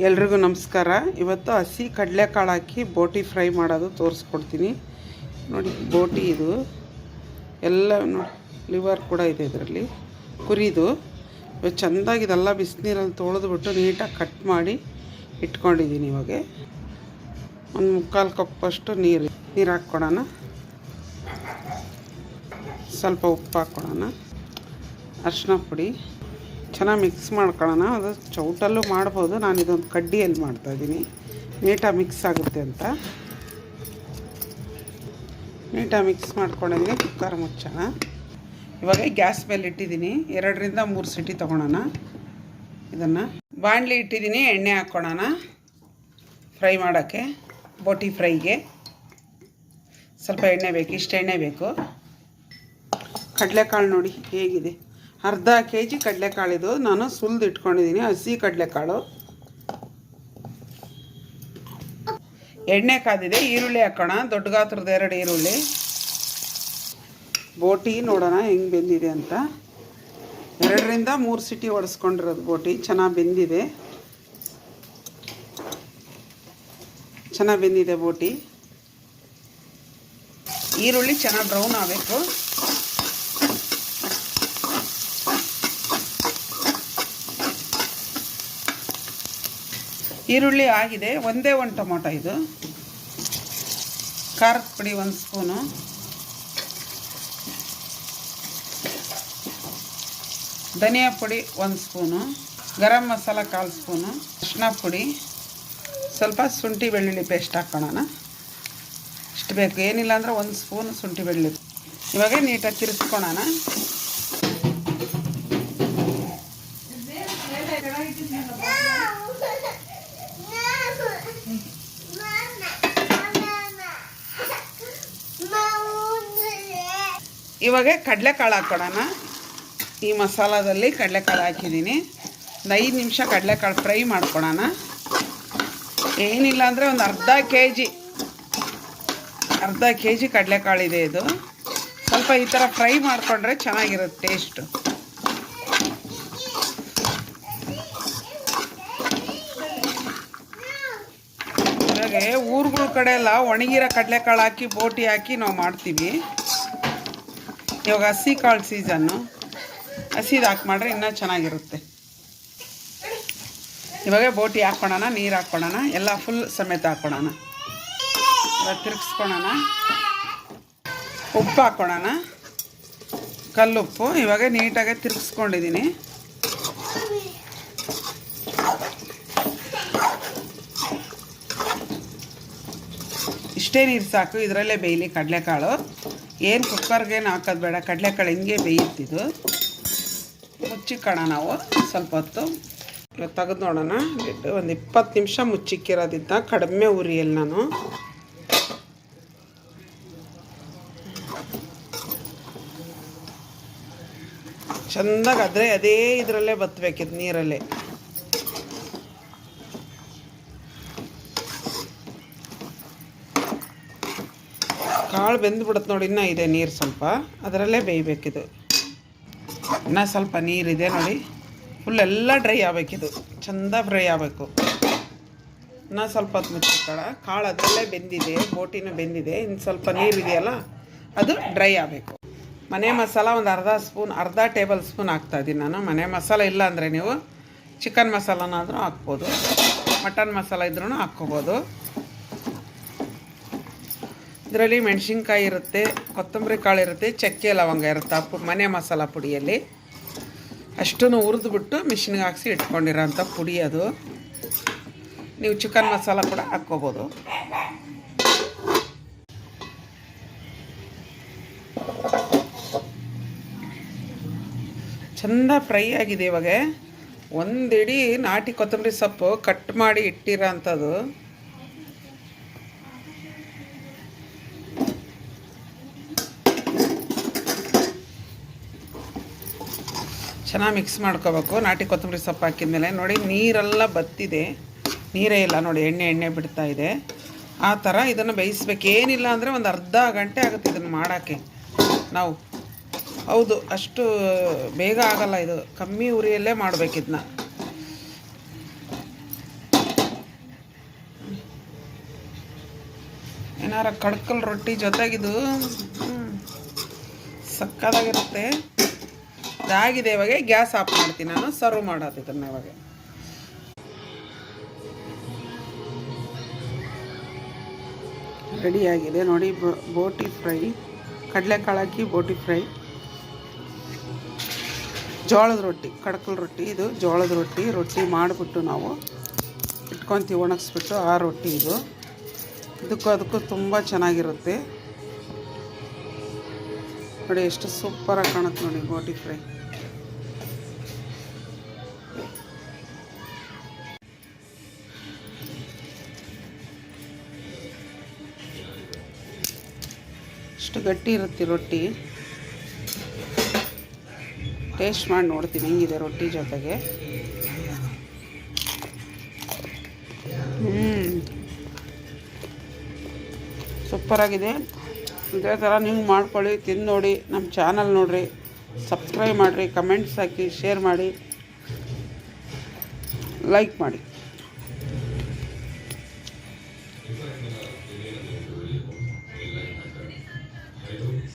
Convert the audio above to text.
ಎಲ್ರಿಗೂ ನಮಸ್ಕಾರ. ಇವತ್ತು ಹಸಿ ಕಡಲೆಕಾಳು ಹಾಕಿ ಬೋಟಿ ಫ್ರೈ ಮಾಡೋದು ತೋರಿಸ್ಕೊಡ್ತೀನಿ. ನೋಡಿ, ಬೋಟಿ ಇದು ಎಲ್ಲ ನೋಡಿ, ಲಿವರ್ ಕೂಡ ಇದೆ ಇದರಲ್ಲಿ, ಕುರಿದು. ಇವಾಗ ಚೆಂದಾಗಿ ಇದೆಲ್ಲ ಬಿಸಿನೀರಲ್ಲಿ ತೊಳೆದ್ಬಿಟ್ಟು ನೀಟಾಗಿ ಕಟ್ ಮಾಡಿ ಇಟ್ಕೊಂಡಿದ್ದೀನಿ. ಇವಾಗ ಒಂದು 3/4 ಕಪ್ಪಷ್ಟು ನೀರು ಹಾಕ್ಕೊಡೋಣ. ಸ್ವಲ್ಪ ಉಪ್ಪು ಹಾಕ್ಕೊಡೋಣ, ಅರಿಶಿನ ಪುಡಿ ಚೆನ್ನಾಗಿ ಮಿಕ್ಸ್ ಮಾಡ್ಕೊಳ್ಳೋಣ. ಅದು ಚೌಟಲ್ಲೂ ಮಾಡ್ಬೋದು, ನಾನು ಇದೊಂದು ಕಡ್ಡಿಯಲ್ಲಿ ಮಾಡ್ತಾಯಿದ್ದೀನಿ, ನೀಟಾಗಿ ಮಿಕ್ಸ್ ಆಗುತ್ತೆ ಅಂತ. ನೀಟಾಗಿ ಮಿಕ್ಸ್ ಮಾಡ್ಕೊಂಡಂಗೆ ಕುಕ್ಕರ್ ಮುಚ್ಚೋಣ. ಇವಾಗ ಗ್ಯಾಸ್ ಮೇಲೆ ಇಟ್ಟಿದ್ದೀನಿ, 2 ರಿಂದ 3 ಸಿಟಿ ತೊಗೊಳೋಣ. ಇದನ್ನು ಬಾಣಲಿ ಇಟ್ಟಿದ್ದೀನಿ, ಎಣ್ಣೆ ಹಾಕ್ಕೊಳ್ಳೋಣ ಫ್ರೈ ಮಾಡೋಕ್ಕೆ. ಬೋಟಿ ಫ್ರೈಗೆ ಸ್ವಲ್ಪ ಎಣ್ಣೆ ಬೇಕು, ಇಷ್ಟು ಎಣ್ಣೆ ಬೇಕು. ಕಡಲೆಕಾಳು ನೋಡಿ ಹೇಗಿದೆ, ಅರ್ಧ kg ಕಡಲೆಕಾಳಿದು ನಾನು ಸುಲಿದು ಇಟ್ಕೊಂಡಿದ್ದೀನಿ, ಹಸಿ ಕಡಲೆಕಾಳು. ಎಣ್ಣೆ ಕಾದಿದೆ, ಈರುಳ್ಳಿ ಹಾಕೋಣ, ದೊಡ್ಡ ಗಾತ್ರದ 2 ಈರುಳ್ಳಿ. ಬೋಟಿ ನೋಡೋಣ ಹೆಂಗೆ ಬೆಂದಿದೆ ಅಂತ. 2 ರಿಂದ 3 ಸಿಟಿ ಹೊಡೆಸ್ಕೊಂಡಿರೋದು ಬೋಟಿ, ಚೆನ್ನಾಗಿ ಬೆಂದಿದೆ ಬೋಟಿ. ಈರುಳ್ಳಿ ಚೆನ್ನಾಗಿ ಬ್ರೌನ್ ಆಗಬೇಕು. ಈರುಳ್ಳಿ ಆಗಿದೆ. ಒಂದೇ ಒಂದು ಟೊಮೊಟೊ ಇದು. ಖಾರದ ಪುಡಿ 1 ಸ್ಪೂನು, ಧನಿಯಾ ಪುಡಿ 1 ಸ್ಪೂನು, ಗರಂ ಮಸಾಲ 1/4 ಸ್ಪೂನು, ಅರಿಶಿನ ಪುಡಿ, ಸ್ವಲ್ಪ ಶುಂಠಿ ಬೆಳ್ಳುಳ್ಳಿ ಪೇಸ್ಟ್ ಹಾಕ್ಕೊಳ್ಳೋಣ. ಇಷ್ಟು ಬೇಕು, ಏನಿಲ್ಲ ಅಂದರೆ 1 ಸ್ಪೂನ್ ಶುಂಠಿ ಬೆಳ್ಳುಳ್ಳಿ. ಇವಾಗ ನೀಟಾಗಿ ತಿರ್ಸ್ಕೊಳ್ಳೋಣ. ಇವಾಗ ಕಡಲೆಕಾಳು ಹಾಕ್ಕೊಡೋಣ. ಈ ಮಸಾಲದಲ್ಲಿ ಕಡಲೆಕಾಳು ಹಾಕಿದ್ದೀನಿ. ಒಂದು 5 ನಿಮಿಷ ಕಡಲೆಕಾಳು ಫ್ರೈ ಮಾಡ್ಕೊಳೋಣ. ಏನಿಲ್ಲ ಅಂದರೆ ಒಂದು ಅರ್ಧ ಕೆ ಜಿ ಕಡಲೆಕಾಳಿದೆ ಇದು. ಸ್ವಲ್ಪ ಈ ಥರ ಫ್ರೈ ಮಾಡಿಕೊಂಡ್ರೆ ಚೆನ್ನಾಗಿರುತ್ತೆ ಟೇಸ್ಟು. ಇವಾಗೆ ಊರುಗಳ ಕಡೆ ಎಲ್ಲ ಒಣಗಿರೋ ಕಡಲೆಕಾಳು ಹಾಕಿ ಬೋಟಿ ಹಾಕಿ ನಾವು ಮಾಡ್ತೀವಿ. ಇವಾಗ ಹಸಿ ಕಾಳು ಸೀಸನ್ನು, ಹಸಿದು ಹಾಕಿ ಮಾಡ್ರೆ ಇನ್ನೂ ಚೆನ್ನಾಗಿರುತ್ತೆ. ಇವಾಗ ಬೋಟಿ ಹಾಕ್ಕೊಳೋಣ, ನೀರು ಹಾಕ್ಕೊಳೋಣ, ಎಲ್ಲ ಫುಲ್ ಸಮೇತ ಹಾಕ್ಕೊಳೋಣ. ಇವಾಗ ತಿರುಗಿಸ್ಕೊಳೋಣ. ಉಪ್ಪು ಹಾಕ್ಕೊಳೋಣ, ಕಲ್ಲುಪ್ಪು. ಇವಾಗ ನೀಟಾಗಿ ತಿರುಗಿಸ್ಕೊಂಡಿದ್ದೀನಿ. ಇಷ್ಟೇ ನೀರು ಸಾಕು, ಇದರಲ್ಲೇ ಬೇಯಲಿ ಕಡಲೆಕಾಳು. ಏನು ಕುಕ್ಕರ್ಗೇನು ಹಾಕೋದು ಬೇಡ, ಕಡಲೆಕಾಳು ಹಿಂಗೆ ಬೇಯುತ್ತಿದ್ದು. ಮುಚ್ಚಿಕ್ಕೋಣ ನಾವು ಸ್ವಲ್ಪ ಹೊತ್ತು. ಇವತ್ತು ತೆಗೆದು ನೋಡೋಣ. ಒಂದು 20 ನಿಮಿಷ ಮುಚ್ಚಿಕ್ಕಿರೋದಿದ್ದ, ಕಡಿಮೆ ಉರಿಯಲ್ಲಿ ನಾನು. ಚೆಂದಾಗಿ ಆದರೆ ಅದೇ ಇದರಲ್ಲೇ ಬತ್ತಬೇಕಿದ್ದು, ನೀರಲ್ಲೇ. ಕಾಳು ಬೆಂದುಬಿಡುತ್ತೆ ನೋಡಿ, ಇನ್ನೂ ಇದೆ ನೀರು ಸ್ವಲ್ಪ, ಅದರಲ್ಲೇ ಬೇಯಬೇಕಿದು. ಇನ್ನೂ ಸ್ವಲ್ಪ ನೀರಿದೆ ನೋಡಿ, ಫುಲ್ ಎಲ್ಲ ಡ್ರೈ ಆಗಬೇಕಿದು, ಚೆಂದ ಫ್ರೈ ಆಗಬೇಕು. ಇನ್ನೂ ಸ್ವಲ್ಪ ಹೊತ್ತು ಮುಚ್ಚಿಕೊಳ್ಳ. ಕಾಳು ಅದರಲ್ಲೇ ಬೆಂದಿದೆ, ಬೋಟಿನೂ ಬೆಂದಿದೆ. ಇನ್ನು ಸ್ವಲ್ಪ ನೀರಿದೆಯಲ್ಲ, ಅದು ಡ್ರೈ ಆಗಬೇಕು. ಮನೆ ಮಸಾಲ ಒಂದು ಅರ್ಧ ಟೇಬಲ್ ಸ್ಪೂನ್ ಹಾಕ್ತಾಯಿದ್ದೀನಿ ನಾನು. ಮನೆ ಮಸಾಲ ಇಲ್ಲ ಅಂದರೆ ನೀವು ಚಿಕನ್ ಮಸಾಲನಾದರೂ ಹಾಕ್ಬೋದು, ಮಟನ್ ಮಸಾಲ ಇದ್ರೂ ಹಾಕ್ಕೋಬೋದು. ಇದರಲ್ಲಿ ಮೆಣಸಿನ್ಕಾಯಿ ಇರುತ್ತೆ, ಕೊತ್ತಂಬರಿ ಕಾಳು ಇರುತ್ತೆ, ಚಕ್ಕೆ ಲವಂಗ ಇರುತ್ತೆ ಮನೆ ಮಸಾಲ ಪುಡಿಯಲ್ಲಿ. ಅಷ್ಟನ್ನು ಹುರಿದ್ಬಿಟ್ಟು ಮಿಷಿನ್ಗೆ ಹಾಕ್ಸಿ ಇಟ್ಕೊಂಡಿರೋಂಥ ಪುಡಿ ಅದು. ನೀವು ಚಿಕನ್ ಮಸಾಲ ಕೂಡ ಹಾಕ್ಕೋಬೋದು. ಚೆಂದ ಫ್ರೈ ಆಗಿದೆ. ಇವಾಗ ಒಂದಿಡೀ ನಾಟಿ ಕೊತ್ತಂಬರಿ ಸೊಪ್ಪು ಕಟ್ ಮಾಡಿ ಇಟ್ಟಿರೋ ಅಂಥದ್ದು. ಚೆನ್ನಾಗಿ ಮಿಕ್ಸ್ ಮಾಡ್ಕೋಬೇಕು. ನಾಟಿ ಕೊತ್ತಂಬರಿ ಸೊಪ್ಪು ಹಾಕಿದ್ಮೇಲೆ ನೋಡಿ ನೀರೆಲ್ಲ ಬತ್ತಿದೆ, ನೀರೇ ಇಲ್ಲ ನೋಡಿ, ಎಣ್ಣೆ ಬಿಡ್ತಾ ಇದೆ. ಆ ಥರ ಇದನ್ನು ಬೇಯಿಸ್ಬೇಕು. ಏನಿಲ್ಲ ಅಂದರೆ ಒಂದು ಅರ್ಧ ಗಂಟೆ ಆಗುತ್ತೆ ಇದನ್ನು ಮಾಡೋಕ್ಕೆ ನಾವು. ಹೌದು, ಅಷ್ಟು ಬೇಗ ಆಗಲ್ಲ ಇದು, ಕಮ್ಮಿ ಉರಿಯಲ್ಲೇ ಮಾಡಬೇಕಿದ್ನ. ಏನಾರ ಕಡ್ಕಲ್ ರೊಟ್ಟಿ ಜೊತೆಗಿದು ಸಕ್ಕದಾಗಿರುತ್ತೆ. ಇದಾಗಿದೆ. ಇವಾಗ ಗ್ಯಾಸ್ ಆಫ್ ಮಾಡ್ತೀನಿ ನಾನು. ಸರ್ವ್ ಮಾಡೋದು ಇದನ್ನು ಇವಾಗ. ರೆಡಿಯಾಗಿದೆ ನೋಡಿ ಬೋಟಿ ಫ್ರೈ. ಕಡಲೆಕಾಳು ಹಾಕಿ ಬೋಟಿ ಫ್ರೈ. ಜೋಳದ ರೊಟ್ಟಿ, ಕಡಕಲ್ ರೊಟ್ಟಿ ಇದು. ಜೋಳದ ರೊಟ್ಟಿ ಮಾಡಿಬಿಟ್ಟು ನಾವು ಇಟ್ಕೊತೀವಿ ಒಣಗಿಸ್ಬಿಟ್ಟು. ಆ ರೊಟ್ಟಿ ಇದು. ಅದಕ್ಕೂ ತುಂಬ ಚೆನ್ನಾಗಿರುತ್ತೆ ನೋಡಿ. ಎಷ್ಟು ಸೂಪರಾಗಿ ಕಾಣುತ್ತೆ ನೋಡಿ ಬೋಟಿ ಫ್ರೈ. ಅಷ್ಟು ಗಟ್ಟಿ ಇರುತ್ತೆ ರೊಟ್ಟಿ. ಟೇಸ್ಟ್ ಮಾಡಿ ನೋಡ್ತೀನಿ ಹೆಂಗಿದೆ ರೊಟ್ಟಿ ಜೊತೆಗೆ. ಸೂಪರಾಗಿದೆ. ಇದೇ ಥರ ನೀವು ಮಾಡ್ಕೊಳ್ಳಿ, ತಿಂದು ನೋಡಿ. ನಮ್ಮ ಚಾನಲ್ ನೋಡಿರಿ, ಸಬ್ಸ್ಕ್ರೈಬ್ ಮಾಡಿರಿ, ಕಮೆಂಟ್ಸ್ ಹಾಕಿ, ಶೇರ್ ಮಾಡಿ, ಲೈಕ್ ಮಾಡಿ.